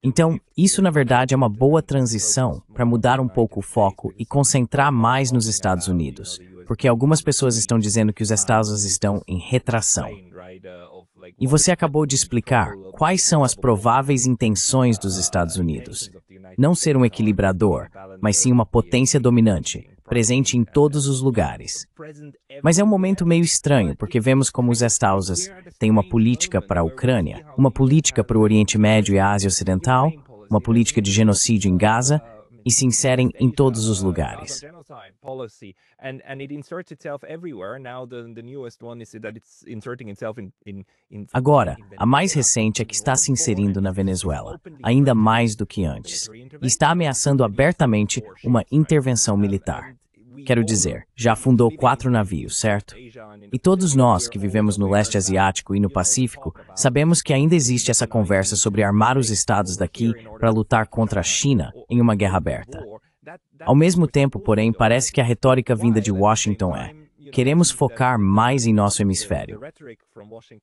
Então, isso na verdade é uma boa transição para mudar um pouco o foco e concentrar mais nos Estados Unidos, porque algumas pessoas estão dizendo que os Estados estão em retração. E você acabou de explicar quais são as prováveis intenções dos Estados Unidos. Não ser um equilibrador, mas sim uma potência dominante, presente em todos os lugares. Mas é um momento meio estranho, porque vemos como os Estados têm uma política para a Ucrânia, uma política para o Oriente Médio e a Ásia Ocidental, uma política de genocídio em Gaza, e se inserem em todos os lugares. Agora, a mais recente é que está se inserindo na Venezuela, ainda mais do que antes, e está ameaçando abertamente uma intervenção militar. Quero dizer, já afundou 4 navios, certo? E todos nós que vivemos no leste asiático e no Pacífico sabemos que ainda existe essa conversa sobre armar os estados daqui para lutar contra a China em uma guerra aberta. Ao mesmo tempo, porém, parece que a retórica vinda de Washington é: queremos focar mais em nosso hemisfério.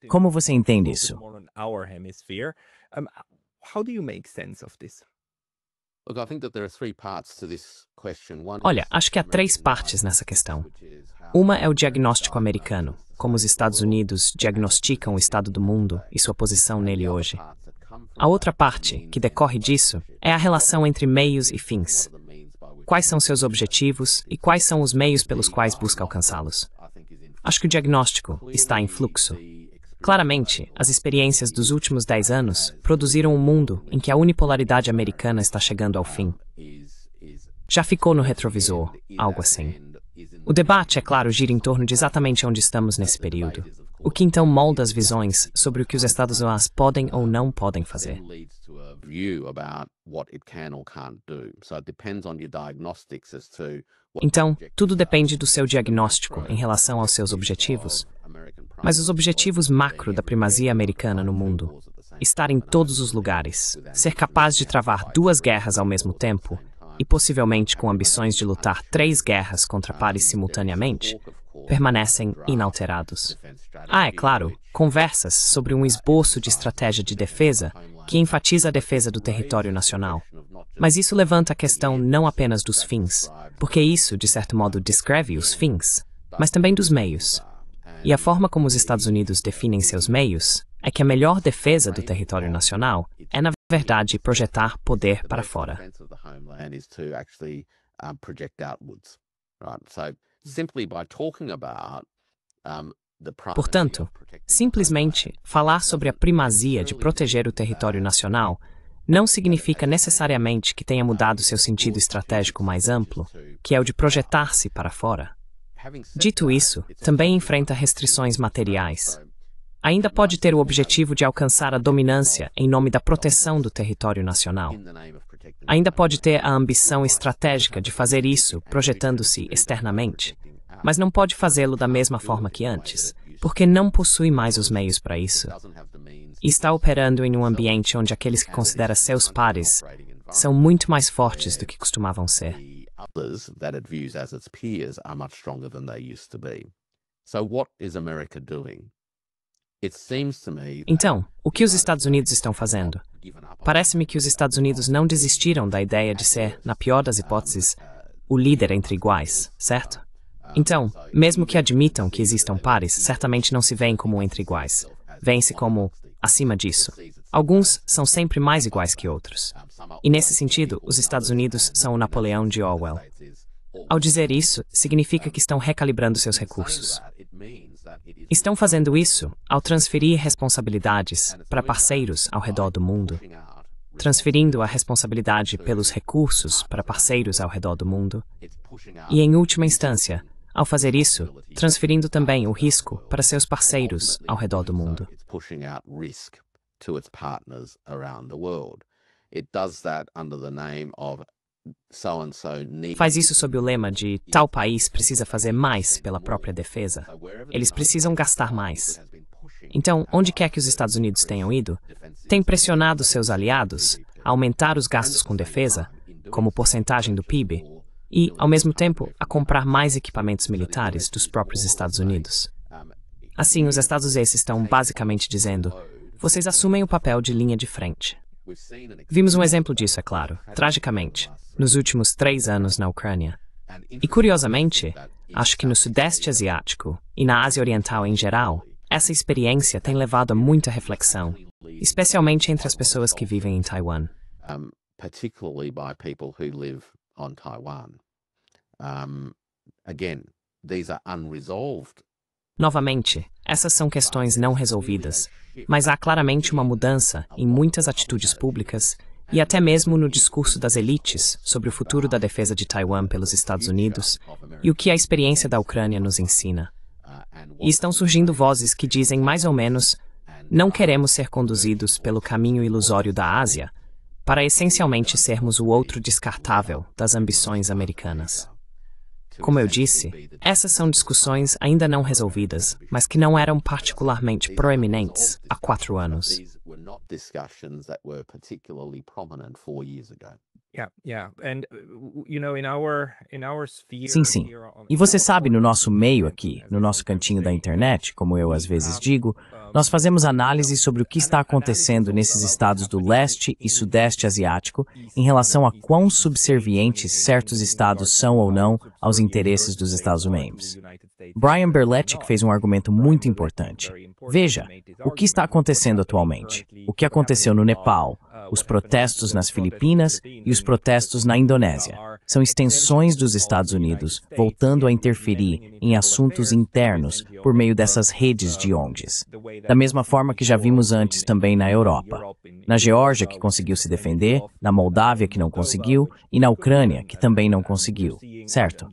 Como você entende isso? Olha, acho que há 3 partes nessa questão. Uma é o diagnóstico americano, como os Estados Unidos diagnosticam o estado do mundo e sua posição nele hoje. A outra parte, que decorre disso, é a relação entre meios e fins. Quais são seus objetivos e quais são os meios pelos quais busca alcançá-los? Acho que o diagnóstico está em fluxo. Claramente, as experiências dos últimos 10 anos produziram um mundo em que a unipolaridade americana está chegando ao fim. Já ficou no retrovisor, algo assim. O debate, é claro, gira em torno de exatamente onde estamos nesse período, o que então molda as visões sobre o que os Estados Unidos podem ou não podem fazer. Então, tudo depende do seu diagnóstico em relação aos seus objetivos. Mas os objetivos macro da primazia americana no mundo, estar em todos os lugares, ser capaz de travar 2 guerras ao mesmo tempo, e possivelmente com ambições de lutar 3 guerras contra pares simultaneamente, permanecem inalterados. É claro, conversas sobre um esboço de estratégia de defesa que enfatiza a defesa do território nacional. Mas isso levanta a questão não apenas dos fins, porque isso, de certo modo, descreve os fins, mas também dos meios. E a forma como os Estados Unidos definem seus meios é que a melhor defesa do território nacional é, na verdade, projetar poder para fora. Portanto, simplesmente falar sobre a primazia de proteger o território nacional não significa necessariamente que tenha mudado seu sentido estratégico mais amplo, que é o de projetar-se para fora. Dito isso, também enfrenta restrições materiais. Ainda pode ter o objetivo de alcançar a dominância em nome da proteção do território nacional. Ainda pode ter a ambição estratégica de fazer isso projetando-se externamente, mas não pode fazê-lo da mesma forma que antes, porque não possui mais os meios para isso. E está operando em um ambiente onde aqueles que considera seus pares são muito mais fortes do que costumavam ser. Então, o que os Estados Unidos estão fazendo? Parece-me que os Estados Unidos não desistiram da ideia de ser, na pior das hipóteses, o líder entre iguais, certo? Então, mesmo que admitam que existam pares, certamente não se veem como entre iguais. Veem-se como acima disso. Alguns são sempre mais iguais que outros. E nesse sentido, os Estados Unidos são o Napoleão de Orwell. Ao dizer isso, significa que estão recalibrando seus recursos. Estão fazendo isso ao transferir responsabilidades para parceiros ao redor do mundo, transferindo a responsabilidade pelos recursos para parceiros ao redor do mundo, e, em última instância, ao fazer isso, transferindo também o risco para seus parceiros ao redor do mundo. Faz isso sob o lema de tal país precisa fazer mais pela própria defesa. Eles precisam gastar mais. Então, onde quer que os Estados Unidos tenham ido, tem pressionado seus aliados a aumentar os gastos com defesa, como porcentagem do PIB, e, ao mesmo tempo, a comprar mais equipamentos militares dos próprios Estados Unidos. Assim, os estados esses estão basicamente dizendo: vocês assumem o papel de linha de frente. Vimos um exemplo disso, é claro, tragicamente, nos últimos 3 anos na Ucrânia. E, curiosamente, acho que no Sudeste Asiático e na Ásia Oriental em geral, essa experiência tem levado a muita reflexão, especialmente entre as pessoas que vivem em Taiwan. Particularly by people who live on Taiwan. Again, these are unresolved. Novamente, essas são questões não resolvidas, mas há claramente uma mudança em muitas atitudes públicas e até mesmo no discurso das elites sobre o futuro da defesa de Taiwan pelos Estados Unidos e o que a experiência da Ucrânia nos ensina. E estão surgindo vozes que dizem mais ou menos: não queremos ser conduzidos pelo caminho ilusório da Ásia para essencialmente sermos o outro descartável das ambições americanas. Como eu disse, essas são discussões ainda não resolvidas, mas que não eram particularmente proeminentes há 4 anos. Sim, sim. E você sabe, no nosso meio aqui, no nosso cantinho da internet, como eu às vezes digo, nós fazemos análises sobre o que está acontecendo nesses estados do leste e sudeste asiático em relação a quão subservientes certos estados são ou não aos interesses dos Estados-membros. Brian Berletic fez um argumento muito importante. Veja, o que está acontecendo atualmente, o que aconteceu no Nepal, os protestos nas Filipinas e os protestos na Indonésia. São extensões dos Estados Unidos voltando a interferir em assuntos internos por meio dessas redes de ONGs. Da mesma forma que já vimos antes também na Europa. Na Geórgia, que conseguiu se defender, na Moldávia, que não conseguiu, e na Ucrânia, que também não conseguiu, certo?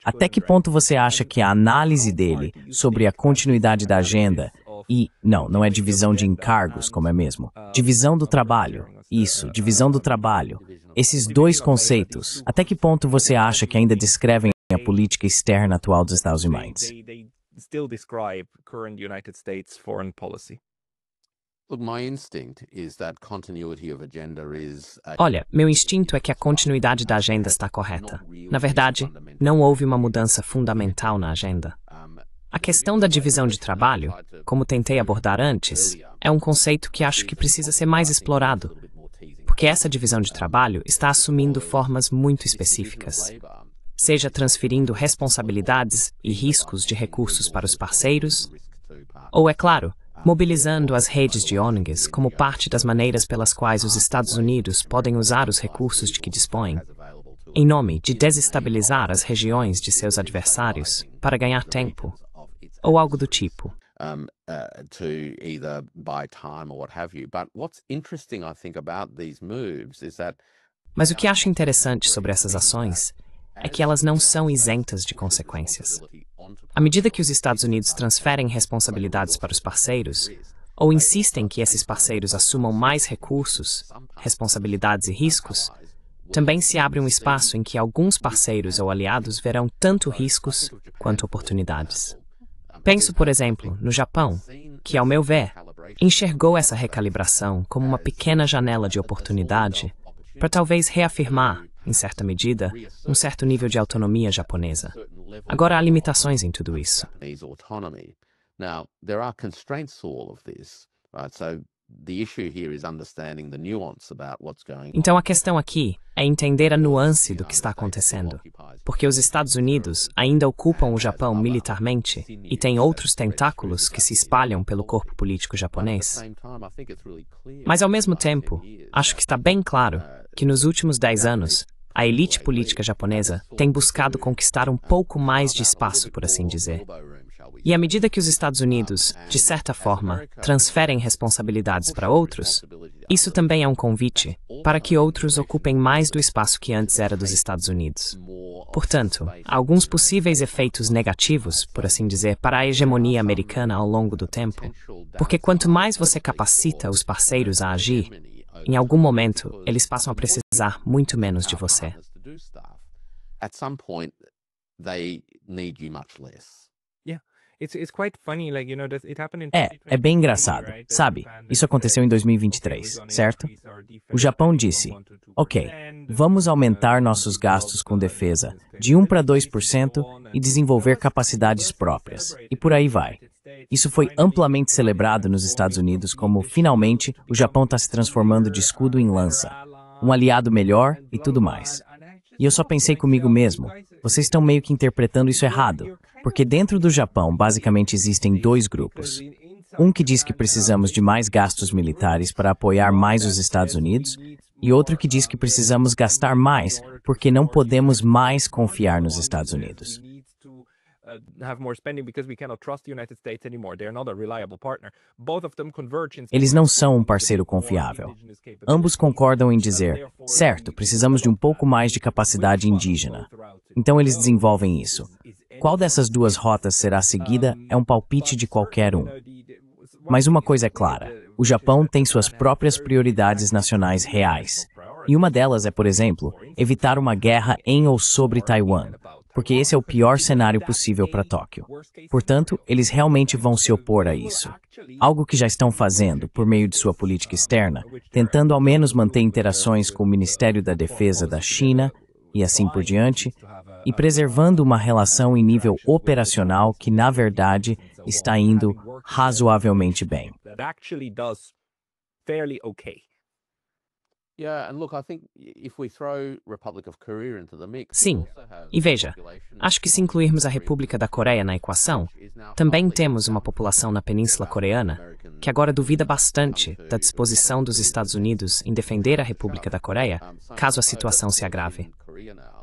Até que ponto você acha que a análise dele sobre a continuidade da agenda e, não é divisão de encargos, como é mesmo, divisão do trabalho, isso, divisão do trabalho, esses 2 conceitos, até que ponto você acha que ainda descrevem a política externa atual dos Estados Unidos? Olha, meu instinto é que a continuidade da agenda está correta. Na verdade, não houve uma mudança fundamental na agenda. A questão da divisão de trabalho, como tentei abordar antes, é um conceito que acho que precisa ser mais explorado, porque essa divisão de trabalho está assumindo formas muito específicas, seja transferindo responsabilidades e riscos de recursos para os parceiros, ou, é claro, mobilizando as redes de ONGs como parte das maneiras pelas quais os Estados Unidos podem usar os recursos de que dispõem, em nome de desestabilizar as regiões de seus adversários para ganhar tempo, ou algo do tipo. To either buy time or what have you. But what's interesting, I think, about these moves is that Mas o que acho interessante sobre essas ações é que elas não são isentas de consequências. À medida que os Estados Unidos transferem responsabilidades para os parceiros, ou insistem que esses parceiros assumam mais recursos, responsabilidades e riscos, também se abre um espaço em que alguns parceiros ou aliados verão tanto riscos quanto oportunidades. Penso, por exemplo, no Japão, que, ao meu ver, enxergou essa recalibração como uma pequena janela de oportunidade para talvez reafirmar, em certa medida, um certo nível de autonomia japonesa. Agora há limitações em tudo isso. Então a questão aqui é entender a nuance do que está acontecendo, porque os Estados Unidos ainda ocupam o Japão militarmente e têm outros tentáculos que se espalham pelo corpo político japonês. Mas ao mesmo tempo, acho que está bem claro que nos últimos 10 anos, a elite política japonesa tem buscado conquistar um pouco mais de espaço, por assim dizer. E à medida que os Estados Unidos, de certa forma, transferem responsabilidades para outros, isso também é um convite para que outros ocupem mais do espaço que antes era dos Estados Unidos. Portanto, há alguns possíveis efeitos negativos, por assim dizer, para a hegemonia americana ao longo do tempo, porque quanto mais você capacita os parceiros a agir, em algum momento eles passam a precisar muito menos de você. At some point, they need you much less. É bem engraçado, sabe? Isso aconteceu em 2023, certo? O Japão disse, ok, vamos aumentar nossos gastos com defesa de 1 para 2% e desenvolver capacidades próprias, e por aí vai. Isso foi amplamente celebrado nos Estados Unidos como, finalmente, o Japão está se transformando de escudo em lança, um aliado melhor e tudo mais. E eu só pensei comigo mesmo, vocês estão meio que interpretando isso errado, porque dentro do Japão, basicamente, existem dois grupos. Um que diz que precisamos de mais gastos militares para apoiar mais os Estados Unidos, e outro que diz que precisamos gastar mais porque não podemos mais confiar nos Estados Unidos. Eles não são um parceiro confiável. Ambos concordam em dizer, certo, precisamos de um pouco mais de capacidade indígena. Então eles desenvolvem isso. Qual dessas duas rotas será seguida é um palpite de qualquer um. Mas uma coisa é clara, o Japão tem suas próprias prioridades nacionais reais. E uma delas é, por exemplo, evitar uma guerra em ou sobre Taiwan, porque esse é o pior cenário possível para Tóquio. Portanto, eles realmente vão se opor a isso. Algo que já estão fazendo, por meio de sua política externa, tentando ao menos manter interações com o Ministério da Defesa da China, e assim por diante, e preservando uma relação em nível operacional que, na verdade, está indo razoavelmente bem. Sim, e veja, acho que se incluirmos a República da Coreia na equação, também temos uma população na Península Coreana que agora duvida bastante da disposição dos Estados Unidos em defender a República da Coreia caso a situação se agrave.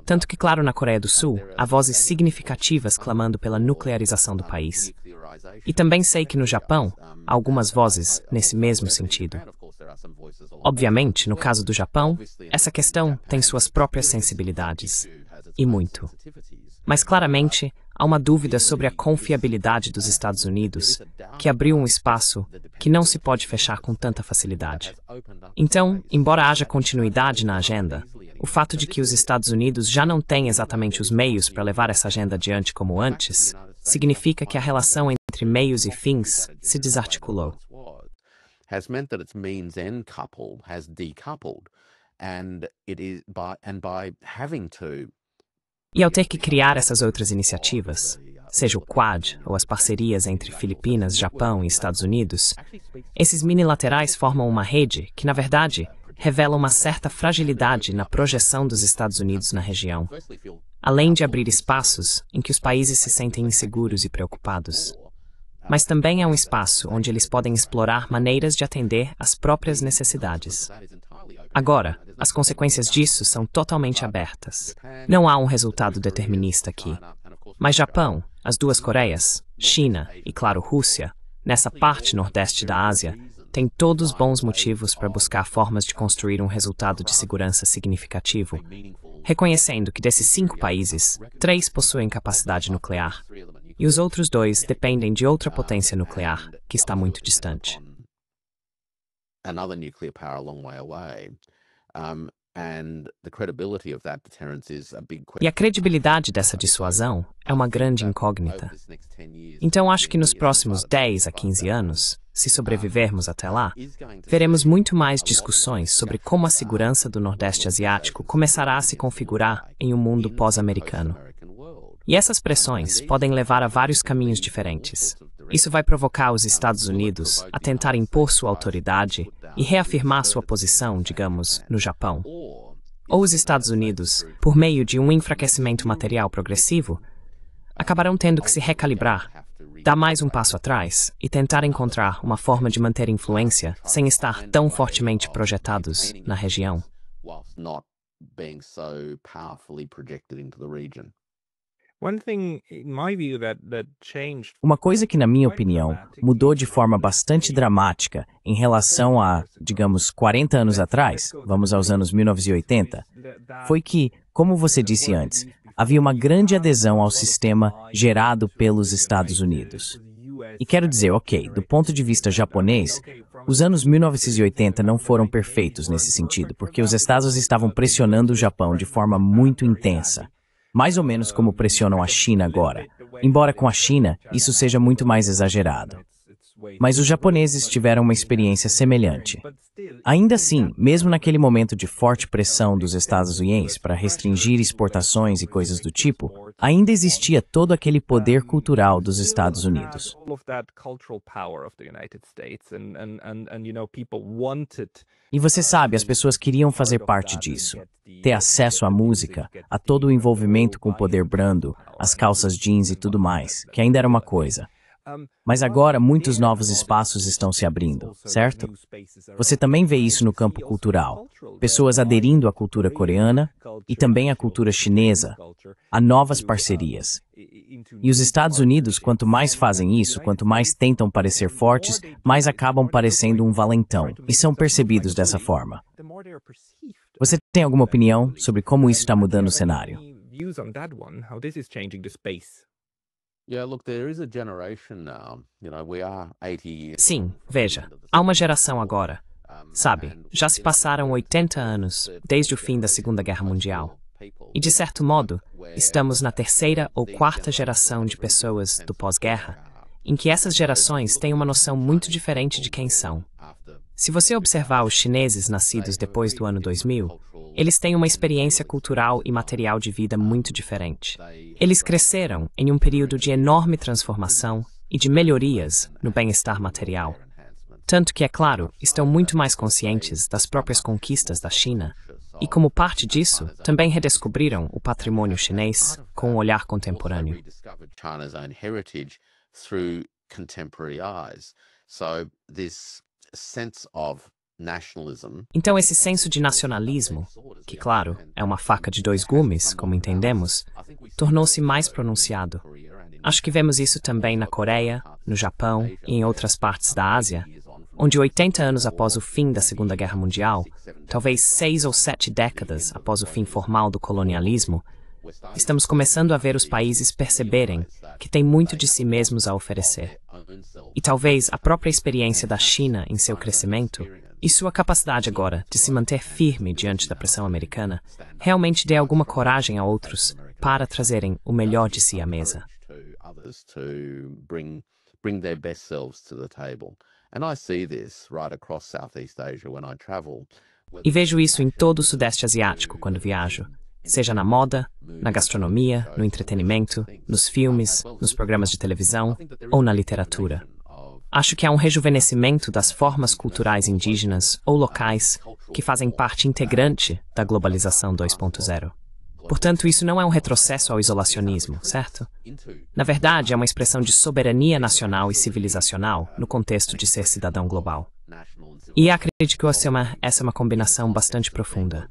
Tanto que, claro, na Coreia do Sul, há vozes significativas clamando pela nuclearização do país. E também sei que no Japão, há algumas vozes nesse mesmo sentido. Obviamente, no caso do Japão, essa questão tem suas próprias sensibilidades. E muito. Mas claramente, há uma dúvida sobre a confiabilidade dos Estados Unidos, que abriu um espaço que não se pode fechar com tanta facilidade. Então, embora haja continuidade na agenda, o fato de que os Estados Unidos já não têm exatamente os meios para levar essa agenda adiante como antes, significa que a relação entre meios e fins se desarticulou. Has meant that its means end couple has decoupled, and by having to. E ao ter que criar essas outras iniciativas, seja o Quad ou as parcerias entre Filipinas, Japão e Estados Unidos, esses minilaterais formam uma rede que, na verdade, revela uma certa fragilidade na projeção dos Estados Unidos na região, além de abrir espaços em que os países se sentem inseguros e preocupados. Mas também é um espaço onde eles podem explorar maneiras de atender às próprias necessidades. Agora, as consequências disso são totalmente abertas. Não há um resultado determinista aqui. Mas Japão, as duas Coreias, China e, claro, Rússia, nessa parte nordeste da Ásia, têm todos bons motivos para buscar formas de construir um resultado de segurança significativo, reconhecendo que desses 5 países, 3 possuem capacidade nuclear, e os outros 2 dependem de outra potência nuclear, que está muito distante. E a credibilidade dessa dissuasão é uma grande incógnita. Então acho que nos próximos 10 a 15 anos, se sobrevivermos até lá, veremos muito mais discussões sobre como a segurança do Nordeste Asiático começará a se configurar em um mundo pós-americano. E essas pressões podem levar a vários caminhos diferentes. Isso vai provocar os Estados Unidos a tentar impor sua autoridade e reafirmar sua posição, digamos, no Japão. Ou os Estados Unidos, por meio de um enfraquecimento material progressivo, acabarão tendo que se recalibrar, dar mais um passo atrás e tentar encontrar uma forma de manter influência sem estar tão fortemente projetados na região. Uma coisa que, na minha opinião, mudou de forma bastante dramática em relação a, digamos, 40 anos atrás, vamos aos anos 1980, foi que, como você disse antes, havia uma grande adesão ao sistema gerado pelos Estados Unidos. E quero dizer, ok, do ponto de vista japonês, os anos 1980 não foram perfeitos nesse sentido, porque os Estados estavam pressionando o Japão de forma muito intensa. Mais ou menos como pressionam a China agora, embora com a China isso seja muito mais exagerado. Mas os japoneses tiveram uma experiência semelhante. Ainda assim, mesmo naquele momento de forte pressão dos Estados Unidos para restringir exportações e coisas do tipo, ainda existia todo aquele poder cultural dos Estados Unidos. E você sabe, as pessoas queriam fazer parte disso, ter acesso à música, a todo o envolvimento com o poder brando, as calças jeans e tudo mais, que ainda era uma coisa. Mas agora muitos novos espaços estão se abrindo, certo? Você também vê isso no campo cultural. Pessoas aderindo à cultura coreana e também à cultura chinesa, a novas parcerias. E os Estados Unidos, quanto mais fazem isso, quanto mais tentam parecer fortes, mais acabam parecendo um valentão, e são percebidos dessa forma. Você tem alguma opinião sobre como isso está mudando o cenário? Sim, veja, há uma geração agora. Sabe, já se passaram 80 anos desde o fim da Segunda Guerra Mundial. E, de certo modo, estamos na terceira ou quarta geração de pessoas do pós-guerra, em que essas gerações têm uma noção muito diferente de quem são. Se você observar os chineses nascidos depois do ano 2000, eles têm uma experiência cultural e material de vida muito diferente. Eles cresceram em um período de enorme transformação e de melhorias no bem-estar material. Tanto que, é claro, estão muito mais conscientes das próprias conquistas da China e, como parte disso, também redescobriram o patrimônio chinês com um olhar contemporâneo. Então, esse senso de nacionalismo, que, claro, é uma faca de dois gumes, como entendemos, tornou-se mais pronunciado. Acho que vemos isso também na Coreia, no Japão e em outras partes da Ásia, onde 80 anos após o fim da Segunda Guerra Mundial, talvez 6 ou 7 décadas após o fim formal do colonialismo, estamos começando a ver os países perceberem que têm muito de si mesmos a oferecer. E talvez a própria experiência da China em seu crescimento e sua capacidade agora de se manter firme diante da pressão americana realmente dê alguma coragem a outros para trazerem o melhor de si à mesa. E vejo isso em todo o Sudeste Asiático quando viajo, seja na moda, na gastronomia, no entretenimento, nos filmes, nos programas de televisão ou na literatura. Acho que há um rejuvenescimento das formas culturais indígenas ou locais que fazem parte integrante da globalização 2.0. Portanto, isso não é um retrocesso ao isolacionismo, certo? Na verdade, é uma expressão de soberania nacional e civilizacional no contexto de ser cidadão global. E acredito que essa é uma combinação bastante profunda.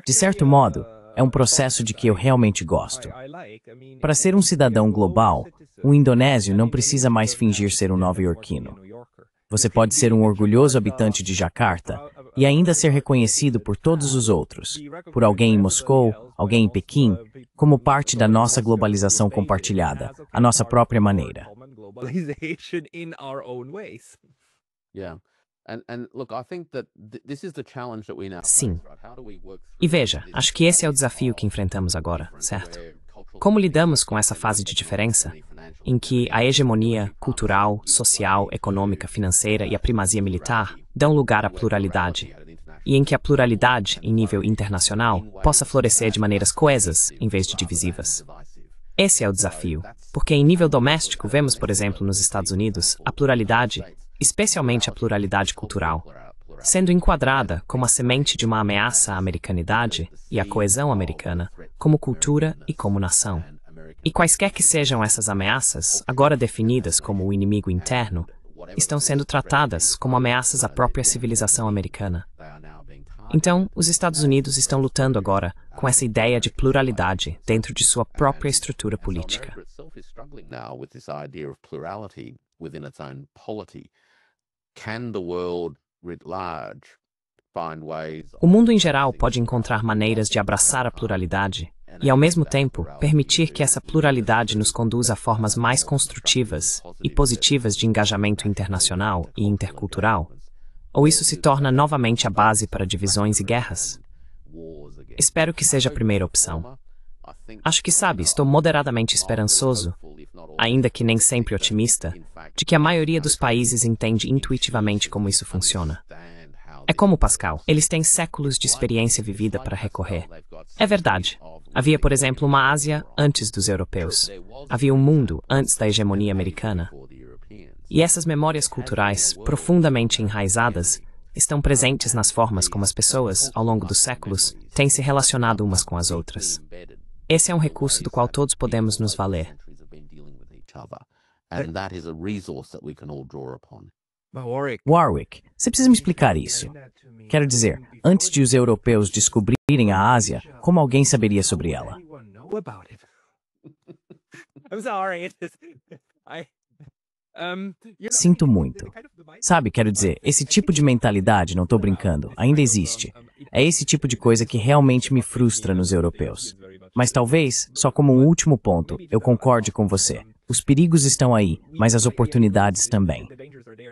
De certo modo, é um processo de que eu realmente gosto. Para ser um cidadão global, um indonésio não precisa mais fingir ser um nova-iorquino. Você pode ser um orgulhoso habitante de Jakarta e ainda ser reconhecido por todos os outros, por alguém em Moscou, alguém em Pequim, como parte da nossa globalização compartilhada, a nossa própria maneira. Sim. E veja, acho que esse é o desafio que enfrentamos agora, certo? Como lidamos com essa fase de diferença, em que a hegemonia cultural, social, econômica, financeira e a primazia militar dão lugar à pluralidade, e em que a pluralidade, em nível internacional, possa florescer de maneiras coesas, em vez de divisivas? Esse é o desafio, porque em nível doméstico vemos, por exemplo, nos Estados Unidos, a pluralidade, especialmente a pluralidade cultural, sendo enquadrada como a semente de uma ameaça à americanidade e à coesão americana, como cultura e como nação. E quaisquer que sejam essas ameaças, agora definidas como o inimigo interno, estão sendo tratadas como ameaças à própria civilização americana. Então, os Estados Unidos estão lutando agora com essa ideia de pluralidade dentro de sua própria estrutura política. O mundo em geral pode encontrar maneiras de abraçar a pluralidade e, ao mesmo tempo, permitir que essa pluralidade nos conduza a formas mais construtivas e positivas de engajamento internacional e intercultural? Ou isso se torna novamente a base para divisões e guerras? Espero que seja a primeira opção. Acho que, sabe, estou moderadamente esperançoso, ainda que nem sempre otimista, de que a maioria dos países entende intuitivamente como isso funciona. É como Pascal, eles têm séculos de experiência vivida para recorrer. É verdade. Havia, por exemplo, uma Ásia antes dos europeus. Havia um mundo antes da hegemonia americana. E essas memórias culturais, profundamente enraizadas, estão presentes nas formas como as pessoas, ao longo dos séculos, têm se relacionado umas com as outras. Esse é um recurso do qual todos podemos nos valer. Warwick, você precisa me explicar isso. Quero dizer, antes de os europeus descobrirem a Ásia, como alguém saberia sobre ela? Sinto muito. Sabe, quero dizer, esse tipo de mentalidade, não tô brincando, ainda existe. É esse tipo de coisa que realmente me frustra nos europeus. Mas talvez, só como um último ponto, eu concorde com você. Os perigos estão aí, mas as oportunidades também.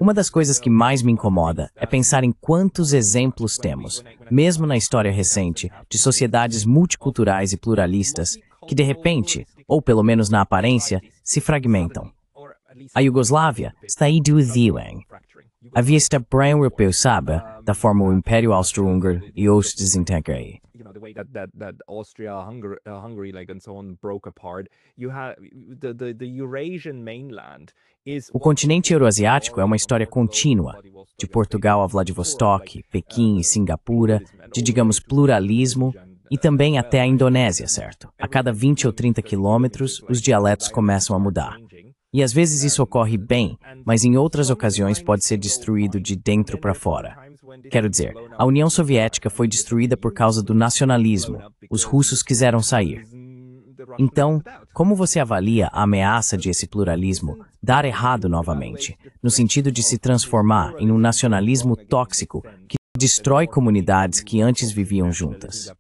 Uma das coisas que mais me incomoda é pensar em quantos exemplos temos, mesmo na história recente, de sociedades multiculturais e pluralistas, que de repente, ou pelo menos na aparência, se fragmentam. A Iugoslávia está aí do Diwen. Havia este plano europeu, sabe, da forma o Império Austro-Húngaro e os desintegrei. The way that Austria, Hungary, like and so on, broke apart. You have the Eurasian mainland is. O continente euroasiático é uma história contínua, de Portugal a Vladivostok, Pequim e Singapura, de, digamos, pluralismo, e também até a Indonésia, certo? A cada 20 ou 30 quilômetros, os dialetos começam a mudar. E às vezes isso ocorre bem, mas em outras ocasiões pode ser destruído de dentro para fora. Quero dizer, a União Soviética foi destruída por causa do nacionalismo. Os russos quiseram sair. Então, como você avalia a ameaça de esse pluralismo dar errado novamente, no sentido de se transformar em um nacionalismo tóxico que destrói comunidades que antes viviam juntas?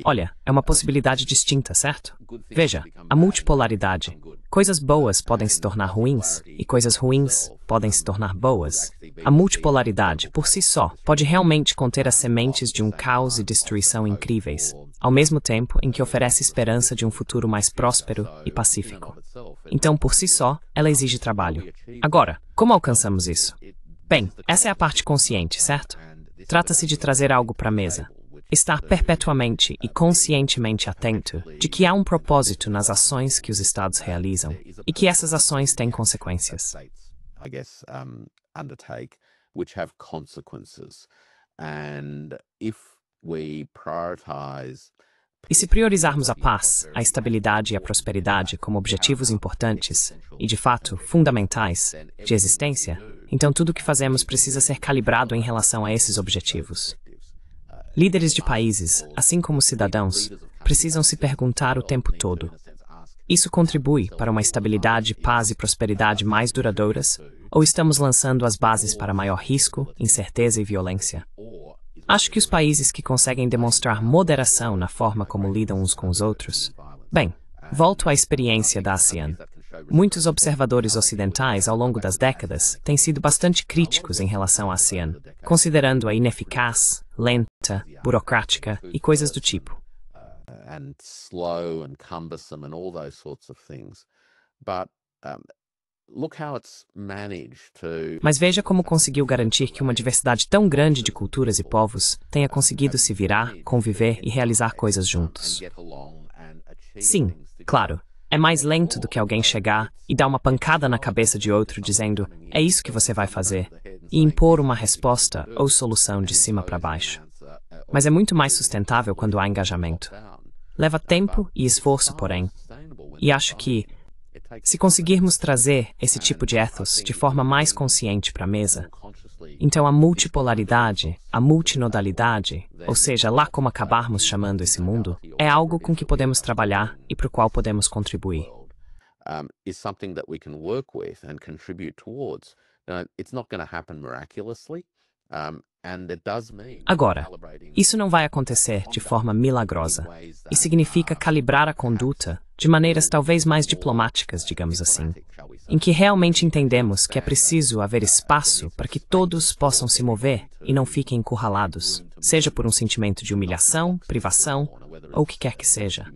Olha, é uma possibilidade distinta, certo? Veja, a multipolaridade. Coisas boas podem se tornar ruins, e coisas ruins podem se tornar boas. A multipolaridade, por si só, pode realmente conter as sementes de um caos e destruição incríveis, ao mesmo tempo em que oferece esperança de um futuro mais próspero e pacífico. Então, por si só, ela exige trabalho. Agora, como alcançamos isso? Bem, essa é a parte consciente, certo? Trata-se de trazer algo para a mesa. Estar perpetuamente e conscientemente atento de que há um propósito nas ações que os Estados realizam e que essas ações têm consequências. E se priorizarmos a paz, a estabilidade e a prosperidade como objetivos importantes e, de fato, fundamentais de existência, então tudo o que fazemos precisa ser calibrado em relação a esses objetivos. Líderes de países, assim como cidadãos, precisam se perguntar o tempo todo: isso contribui para uma estabilidade, paz e prosperidade mais duradouras? Ou estamos lançando as bases para maior risco, incerteza e violência? Acho que os países que conseguem demonstrar moderação na forma como lidam uns com os outros... Bem, volto à experiência da ASEAN. Muitos observadores ocidentais ao longo das décadas têm sido bastante críticos em relação à ASEAN, considerando-a ineficaz, lenta, burocrática e coisas do tipo. Mas veja como conseguiu garantir que uma diversidade tão grande de culturas e povos tenha conseguido se virar, conviver e realizar coisas juntos. Sim, claro, é mais lento do que alguém chegar e dar uma pancada na cabeça de outro dizendo é isso que você vai fazer e impor uma resposta ou solução de cima para baixo. Mas é muito mais sustentável quando há engajamento. Leva tempo e esforço, porém, e acho que se conseguirmos trazer esse tipo de ethos de forma mais consciente para a mesa, então a multipolaridade, a multinodalidade, ou seja, lá como acabarmos chamando esse mundo, é algo com que podemos trabalhar e para o qual podemos contribuir. Agora, isso não vai acontecer de forma milagrosa, e significa calibrar a conduta de maneiras talvez mais diplomáticas, digamos assim, em que realmente entendemos que é preciso haver espaço para que todos possam se mover e não fiquem encurralados, seja por um sentimento de humilhação, privação ou o que quer que seja.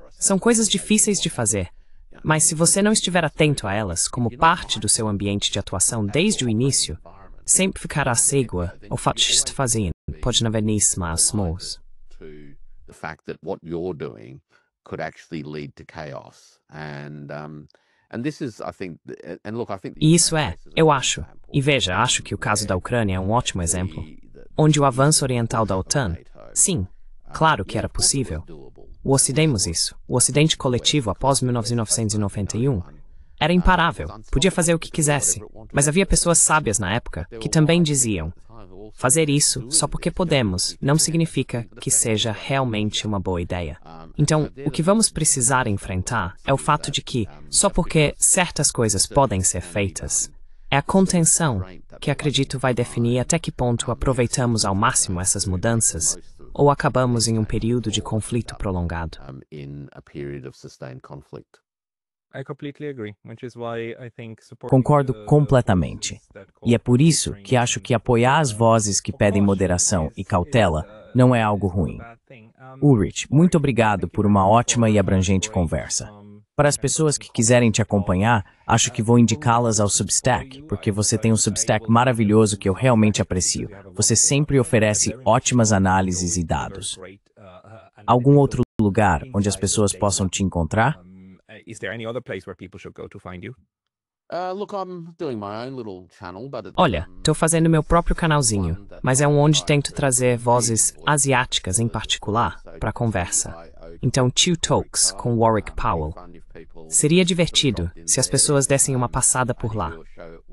São coisas difíceis de fazer, Mas se você não estiver atento a elas como parte do seu ambiente de atuação desde o início, sempre ficará cego ao fato de estar fazendo pode não haver nisso mais smos. The fact that what you're doing could actually lead to chaos. And this is, I think, and look, I think E isso eu acho, e veja, acho que o caso da Ucrânia é um ótimo exemplo, onde o avanço oriental da OTAN, sim, claro que era possível. O Ocidente coletivo após 1991, era imparável, podia fazer o que quisesse, mas havia pessoas sábias na época que também diziam: fazer isso só porque podemos não significa que seja realmente uma boa ideia. Então, o que vamos precisar enfrentar é o fato de que, só porque certas coisas podem ser feitas, é a contenção que acredito vai definir até que ponto aproveitamos ao máximo essas mudanças ou acabamos em um período de conflito prolongado. Concordo completamente. E é por isso que acho que apoiar as vozes que pedem moderação e cautela não é algo ruim. Ulrich, muito obrigado por uma ótima e abrangente conversa. Para as pessoas que quiserem te acompanhar, acho que vou indicá-las ao Substack, porque você tem um Substack maravilhoso que eu realmente aprecio. Você sempre oferece ótimas análises e dados. Algum outro lugar onde as pessoas possam te encontrar? Is there any other place where people should go to find you? Look, I'm doing my own little channel, but it's, Olha, estou fazendo meu próprio canalzinho, mas é onde tento trazer vozes asiáticas em particular para a conversa. Então, Two Talks com Warwick Powell. Seria divertido se as pessoas dessem uma passada por lá.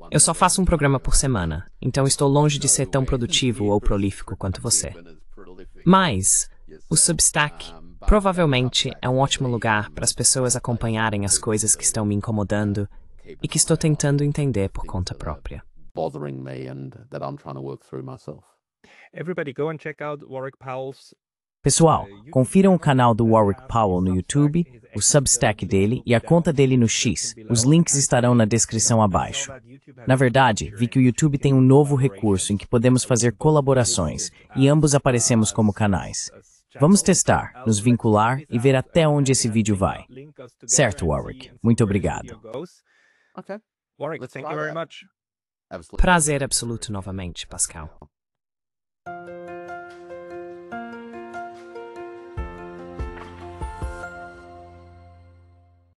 Eu só faço um programa por semana, então estou longe de ser tão produtivo ou prolífico quanto você. Mas o Substack provavelmente é um ótimo lugar para as pessoas acompanharem as coisas que estão me incomodando e que estou tentando entender por conta própria. bothering me and that I'm trying to work through myself. Everybody go and check out Warwick Powell's. Pessoal, confiram o canal do Warwick Powell no YouTube, o Substack dele e a conta dele no X. Os links estarão na descrição abaixo. Na verdade, vi que o YouTube tem um novo recurso em que podemos fazer colaborações e ambos aparecemos como canais. Vamos testar, nos vincular e ver até onde esse vídeo vai. Certo, Warwick. Muito obrigado. Okay. Warwick, Let's thank try you very that. much. Absolutely. Prazer absoluto novamente, Pascal.